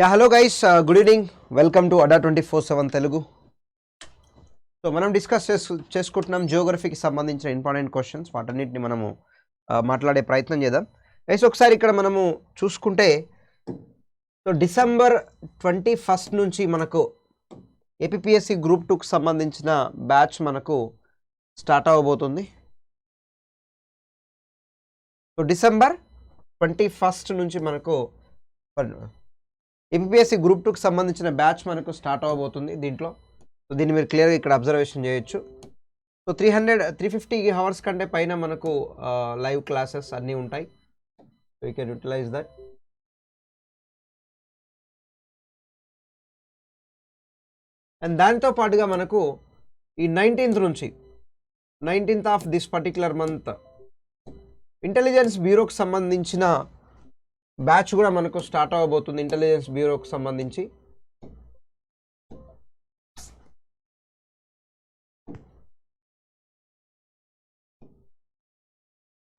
Hello guys, good evening. Welcome to అడా 24/7 Telugu. So మనం discuss చేసుకుంటున్నాం జియోగ్రఫీకి సంబంధించిన ఇంపార్టెంట్ క్వశ్చన్స్. వాటన్నిటిని మనము మాట్లాడే ప్రయత్నం చేద్దాం. గైస్ ఒకసారి ఇక్కడ మనము చూసుకుంటే, సో December 21 నుంచి మనకు ఏపీఎస్సి గ్రూప్ 2కి సంబంధించిన బ్యాచ్ మనకు స్టార్ట్ అవ్వబోతుంది. సో December 21 నుంచి మనకు ఏపీఎస్సి గ్రూప్ 2కి సంబంధించిన బ్యాచ్ మనకు స్టార్ట్ అవ్వబోతుంది. దీన్ని మీరు క్లియర్గా ఇక్కడ అబ్జర్వేషన్ చేయొచ్చు. సో 350 అవర్స్ కంటే పైన మనకు లైవ్ క్లాసెస్ అన్నీ ఉంటాయి. So you can utilise that. And దాంతో పాటుగా మనకు ఈ 19th of this particular month intelligence బ్యూరోకి సంబంధించిన బ్యాచ్ కూడా మనకు స్టార్ట్ అవ్వబోతుంది. ఇంటెలిజెన్స్ బ్యూరోకి సంబంధించి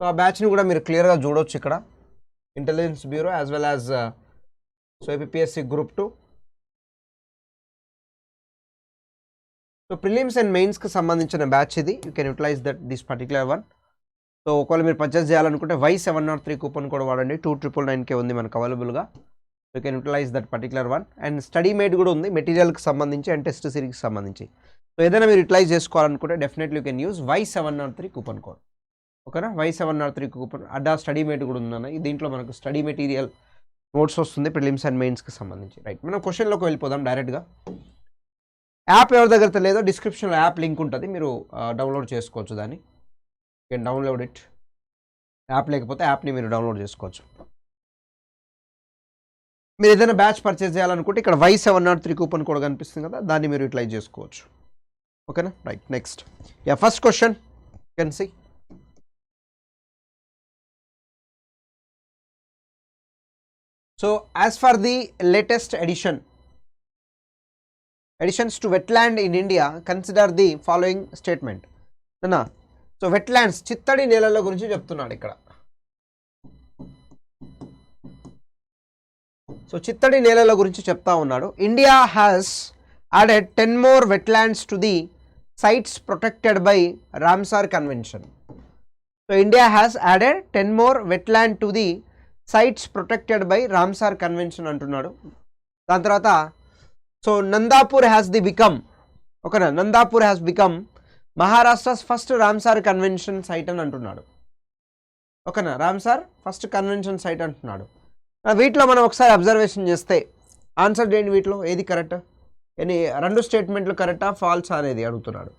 సో ఆ బ్యాచ్ని కూడా మీరు క్లియర్గా చూడవచ్చు ఇక్కడ. Intelligence bureau as well as so APSC group 2. So prelims and మెయిన్స్కి సంబంధించిన బ్యాచ్ ఇది. You can utilise that this particular one. So ఒకవేళ మీరు పర్చేస్ చేయాలనుకుంటే Y703 కూపన్ కూడా వాడండి. 2999 ఉంది మనకు అవైలబుల్గా. You can utilise that particular one. And study made కూడా ఉంది మెటీరియల్కి సంబంధించి అండ్ టెస్ట్ సిరీస్కి సంబంధించి. సో ఏదైనా మీరు యూటిలైజ్ చేసుకోవాలనుకుంటే definitely you can use Y703 coupon code. ఓకేనా? Y703 కూపన్ అడ్డా స్టడీ మేడ్ కూడా ఉందన్న. దీంట్లో మనకు స్టడీ మెటీరియల్ నోట్స్ వస్తుంది ప్రిలిమ్స్ అండ్ మెయిన్స్కి సంబంధించి. రైట్, మనం క్వశ్చన్లోకి వెళ్ళిపోదాం డైరెక్ట్గా. యాప్ ఎవరి దగ్గర లేదో డిస్క్రిప్షన్లో యాప్ లింక్ ఉంటుంది, మీరు డౌన్లోడ్ చేసుకోవచ్చు దాన్ని. You can download it. App లేకపోతే యాప్ని మీరు డౌన్లోడ్ చేసుకోవచ్చు. మీరు ఏదైనా బ్యాచ్ పర్చేస్ చేయాలనుకుంటే ఇక్కడ Y703 కూపన్ కోడ్ కనిపిస్తుంది కదా, దాన్ని మీరు యూటిలైజ్ చేసుకోవచ్చు. ఓకేనా? Right, next first question can see. So as for the latest additions to wetland in India, consider the following statement. అన్నా, సో వెట్లాండ్స్ చిత్తడి నేలల గురించి చెప్తున్నాడు ఇక్కడ. సో చిత్తడి నేలల గురించి చెప్తా ఉన్నాడు. India has added 10 more wetlands to the sites protected by Ramsar Convention. So India has added 10 more wetland to the sites protected by Ramsar Convention అంటున్నాడు. దాని తర్వాత so Nandapur has become Maharashtra's first Ramsar convention site అని అంటున్నాడు. ఓకేనా? Ramsar first convention site అంటున్నాడు. వీటిలో మనం ఒకసారి అబ్జర్వేషన్ చేస్తే ఆన్సర్ చేయండి. వీటిలో ఏది కరెక్ట్? రెండు స్టేట్మెంట్లు కరెక్టా ఫాల్స్ అనేది అడుగుతున్నాడు.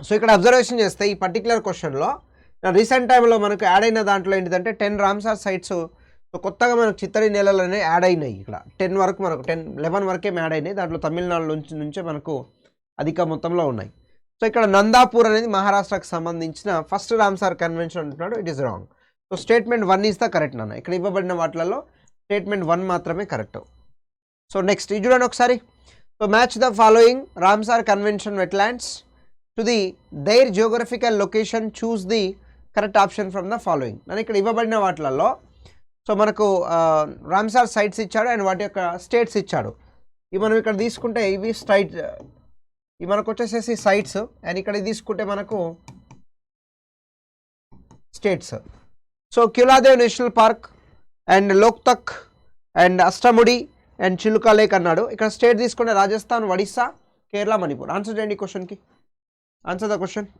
సో ఇక్కడ అబ్జర్వేషన్ చేస్తే ఈ పర్టికులర్ క్వశ్చన్లో రీసెంట్ టైంలో మనకు యాడ్ అయిన దాంట్లో ఏంటిదంటే 10 రామ్సార్ సైట్స్ సో కొత్తగా మనకు చిత్తడి నేలలోనే యాడ్ అయినాయి. ఇక్కడ 10 వరకు మనకు 11 వరకే యాడ్ అయినాయి. దాంట్లో తమిళనాడు నుంచే మనకు అధిక మొత్తంలో ఉన్నాయి. సో ఇక్కడ నందాపూర్ అనేది మహారాష్ట్రకు సంబంధించిన ఫస్ట్ రామ్సార్ కన్వెన్షన్ అంటున్నాడు. It is wrong. So statement 1 is the correct నాన్న. ఇక్కడ ఇవ్వబడిన వాటిలలో స్టేట్మెంట్ 1 మాత్రమే కరెక్ట్. సో నెక్స్ట్ ఇది చూడండి ఒకసారి. So match the following Ramsar convention wetlands to the their geographical location, choose the correct option from the following. నన్ను ఇక్కడ ఇవ్వబడిన వాటిలలో సో మనకు రామ్సార్ సైట్స్ ఇచ్చాడు అండ్ వాటి యొక్క స్టేట్స్ ఇచ్చాడు. ఇవి మనం ఇక్కడ తీసుకుంటే ఇవి ఇవి మనకు వచ్చేసేసి సైట్స్ అండ్ ఇక్కడ తీసుకుంటే మనకు states. So Keoladeo national park and Loktak and Ashtamudi and Chilika lake అన్నాడు. ఇక్కడ స్టేట్ తీసుకుంటే రాజస్థాన్, ఒడిస్సా, కేరళ, మణిపూర్. ఆన్సర్ చేయండి ఈ క్వశ్చన్కి. Answer the question.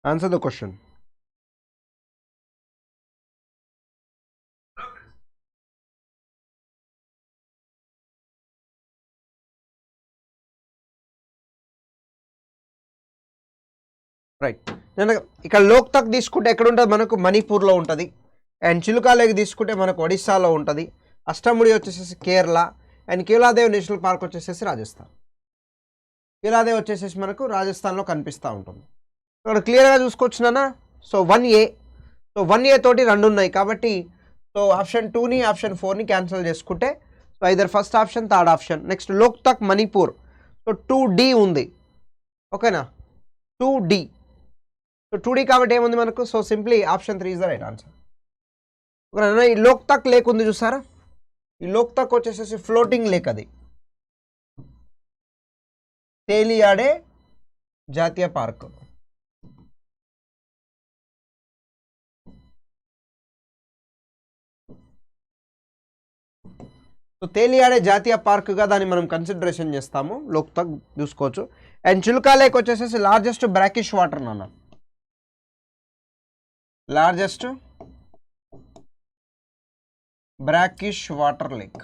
Answer the question. Right, నేను ఇక్కడ లోక్తక్ తీసుకుంటే ఎక్కడ ఉంటుంది మనకు మణిపూర్లో ఉంటుంది. అండ్ చిలుకా లేక్ తీసుకుంటే మనకు ఒడిస్సాలో ఉంటుంది. అష్టముడి వచ్చేసేసి కేరళ అండ్ కేలాదేవ్ నేషనల్ పార్క్ వచ్చేసేసి రాజస్థాన్. కేలాదేవ్ వచ్చేసేసి మనకు రాజస్థాన్లో కనిపిస్తూ ఉంటుంది. ఇక్కడ క్లియర్గా చూసుకోవచ్చునా. సో 1A, సో 1A తోటి 2 ఉన్నాయి కాబట్టి సో ఆప్షన్ 2ని ఆప్షన్ 4ని క్యాన్సిల్ చేసుకుంటే so either first option third option. Next Loktak Manipur, so 2D ఉంది. ఓకేనా, 2D. సో 2D కాబట్టి ఏముంది మనకు, so simply option 3 is the right answer. ఓకేనా. ఈ లోక్తక్ లేక్ ఉంది చూసారా, ఈ లోక్తక్ వచ్చేసేసి ఫ్లోటింగ్ లేక్, అది తేలియాడే జాతీయ పార్క్. సో తేలియాడే జాతీయ పార్క్గా దాన్ని మనం కన్సిడరేషన్ చేస్తాము. లోక్తక్ చూసుకోవచ్చు. అండ్ చిలుకా లేక్ వచ్చేసేసి లార్జెస్ట్ బ్రాకిష్ వాటర్ నాన్న, largest brackish water lake,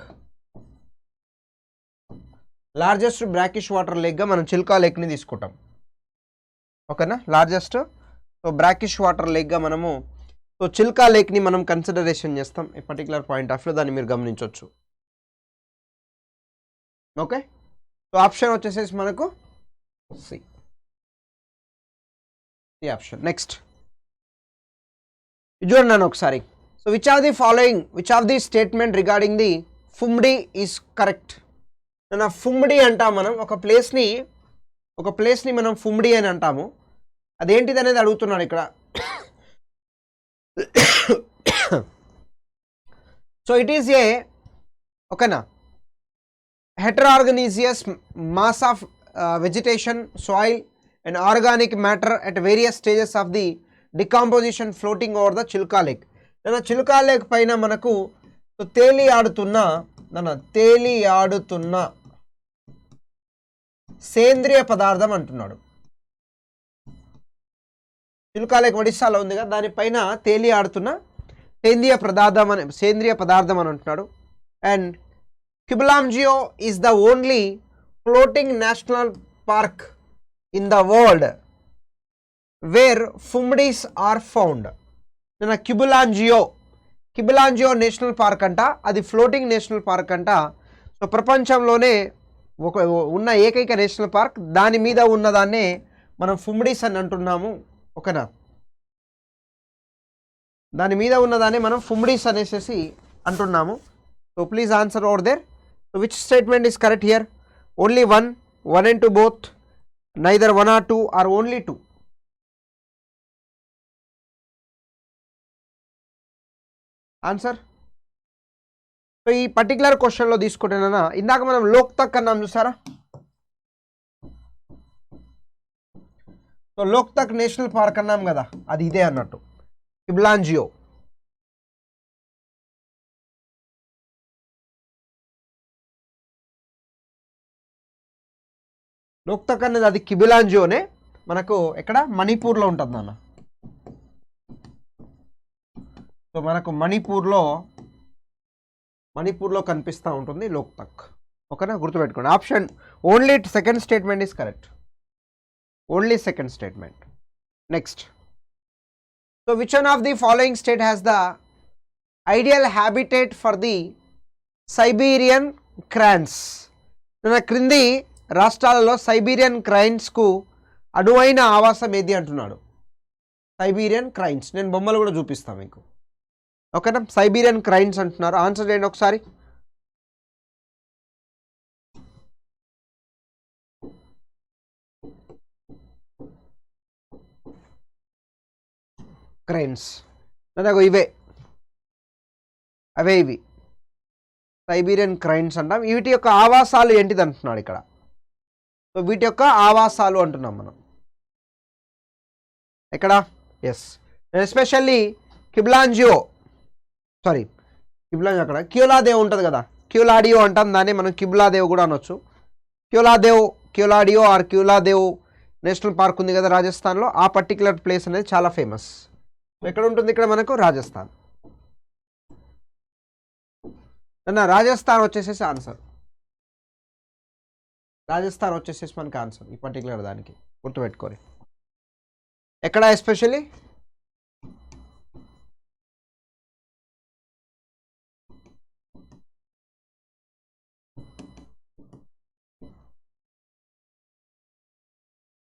largest brackish water లేక్గా మనం చిలుకా లేక్ని తీసుకుంటాం. ఓకేనా, లార్జెస్ట్ సో బ్రాకిష్ వాటర్ లేక్గా మనము సో చిలుకా లేక్ని మనం కన్సిడరేషన్ చేస్తాం ఈ పర్టికులర్ పాయింట్ ఆఫ్ వ్యూ, దాన్ని మీరు గమనించవచ్చు. ఓకే, సో ఆప్షన్ వచ్చేసేసి మనకు సి, ఈ ఆప్షన్. నెక్స్ట్ చూడండి నన్ను ఒకసారి. So which of the following, which of the statement regarding the phumdi is correct. నా ఫుమ్డి అంటాం మనం, ఒక ప్లేస్ని మనం ఫుమ్డి అని అంటాము. అదేంటిది అనేది అడుగుతున్నాడు ఇక్కడ. సో ఇట్ ఈస్ ఏ, ఓకేనా, heterogeneous mass of vegetation, soil and organic matter at various stages of the decomposition floating over the Chilka Lake. Nana Chilka Lake paina manaku so teli adutunna సేంద్రియ పదార్థం అంటున్నాడు. Chilka Lake ఒడిస్సాలో ఉంది కదా, దానిపైన తేలి ఆడుతున్న సేంద్రియ పదార్థం అని అంటున్నాడు. And Kiblamjio is the only floating national park in the world where fumdis are found. Nana Kiblamjio national park అంట, అది ఫ్లోటింగ్ నేషనల్ పార్క్ అంట. సో ప్రపంచంలోనే ఉన్న ఏకైక నేషనల్ పార్క్, దాని మీద ఉన్నదాన్నే మనం ఫుమ్డిస్ అని అంటున్నాము. ఓకేనా, దాని మీద ఉన్నదాన్ని మనం ఫుమ్డిస్ అనేసి అంటున్నాము. So please answer over there. So which statement is correct here? Only one and two both, neither one or two, or only two? Answer. So ఈ పర్టికులర్ క్వశ్చన్లో తీసుకుంటేనా, ఇందాక మనం లోక్తక్ అన్నాం చూసారా. సో లోక్తక్ నేషనల్ పార్క్ అన్నాం కదా, అది ఇదే అన్నట్టు, కిబ్లాంజియో. లోక్తక్ అనేది అది కిబిలాంజియోనే, మనకు ఎక్కడ మణిపూర్లో ఉంటుంది నాన్న. సో మనకు మణిపూర్లో కనిపిస్తూ ఉంటుంది లోక్తక్. ఓకేనా, గుర్తుపెట్టుకోండి. Option only second statement is correct, only second statement. Next, so which one of the following state has the ideal habitat for the Siberian cranes. క్రింది రాష్ట్రాలలో సైబీరియన్ క్రైన్స్కు అనువైన ఆవాసం ఏది అంటున్నాడు. సైబీరియన్ క్రైన్స్, నేను బొమ్మలు కూడా చూపిస్తాను మీకు. ఓకేనా, సైబీరియన్ క్రైన్స్ అంటున్నారు. ఆన్సర్ చేయండి ఒకసారి. క్రైన్స్ నాకు ఇవే ఇవి సైబీరియన్ క్రైన్స్ అంటాం. వీటి యొక్క ఆవాసాలు ఏంటిది అంటున్నాడు ఇక్కడ. సో వీటి యొక్క ఆవాసాలు అంటున్నాం మనం ఎక్కడ. ఎస్, ఎస్పెషల్లీ కిబ్లాంజియో అక్కడ క్యూలాదేవ్ ఉంటుంది కదా, క్యూలాడియో అంటాం దాన్ని మనం, కిబ్లాదేవ్ కూడా అనొచ్చు. క్యూలాడియో ఆర్ క్యూలాదేవ్ నేషనల్ పార్క్ ఉంది కదా రాజస్థాన్లో, ఆ పర్టికులర్ ప్లేస్ అనేది చాలా ఫేమస్. ఎక్కడ ఉంటుంది ఇక్కడ మనకు, రాజస్థాన్. రాజస్థాన్ వచ్చేసేసి ఆన్సర్, రాజస్థాన్ వచ్చేసేసి మనకి ఆన్సర్ ఈ పర్టికులర్ దానికి, గుర్తుపెట్టుకోండి. ఎక్కడ ఎస్పెషల్లీ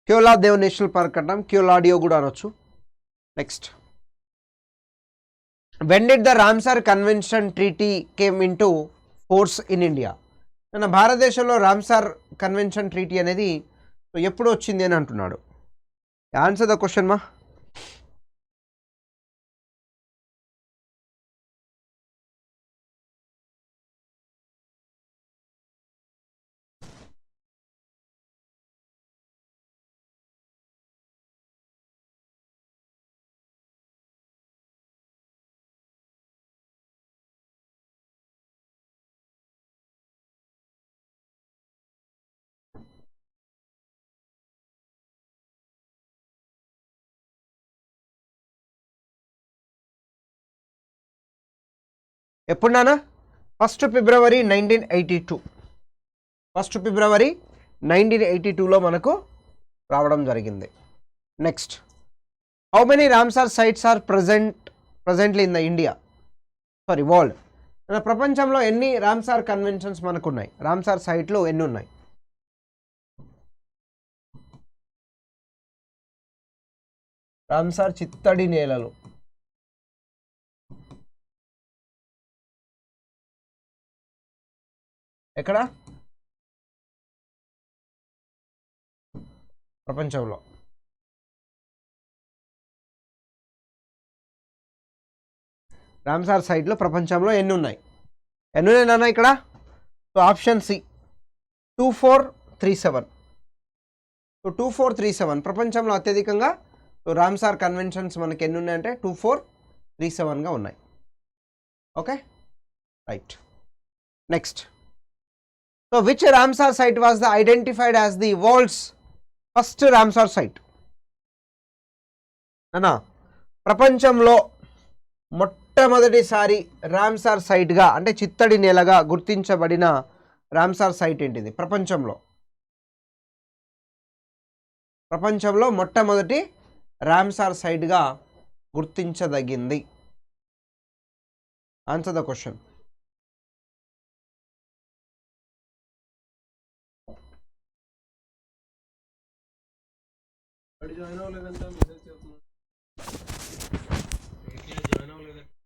క్యోలాదేవ్ నేషనల్ పార్క్ అంటాం, క్యోలాడియో కూడా అనొచ్చు. Next, when did the Ramsar convention treaty came in to force in India? మన భారతదేశంలో రామ్సార్ కన్వెన్షన్ ట్రీటీ అనేది ఎప్పుడు వచ్చింది అని అంటున్నాడు. ఆన్సర్ ద క్వశ్చన్ మా. ఎప్పుడు నాన్న? 1 ఫిబ్రవరి 1982. 1 ఫిబ్రవరి 1982లో మనకు రావడం జరిగింది. Next, how many Ramsar sites are presently in the India world? మన ప్రపంచంలో ఎన్ని రామ్సార్ కన్వెన్షన్స్ మనకు ఉన్నాయి? రామ్సార్ సైట్లు ఎన్ని ఉన్నాయి? రామ్సార్ చిత్తడి నేలలు ఎక్కడ? ప్రపంచంలో. రామ్సార్ సైట్లు ప్రపంచంలో ఎన్ని ఉన్నాయి? ఎన్ని ఉన్నాయి నాన్న ఇక్కడ? So option C 2437. సో 2437 ప్రపంచంలో అత్యధికంగా రామ్సార్ కన్వెన్షన్స్ మనకి ఎన్ని ఉన్నాయంటే 2437గా ఉన్నాయి. Okay, right. Next, so which Ramsar site was the identified as the world's first Ramsar site? అన్నా, ప్రపంచంలో మొట్టమొదటిసారి రామ్సార్ సైట్గా అంటే చిత్తడి నేలగా గుర్తించబడిన రామ్సార్ సైట్ ఏంటిది? ప్రపంచంలో మొట్టమొదటి రామ్సార్ సైట్గా గుర్తించదగింది. Answer the question. జాయిన్ అవ్వలేదంటే మెసేజ్ చేస్తున్నాను. జాయిన్ అవ్వలేదంటే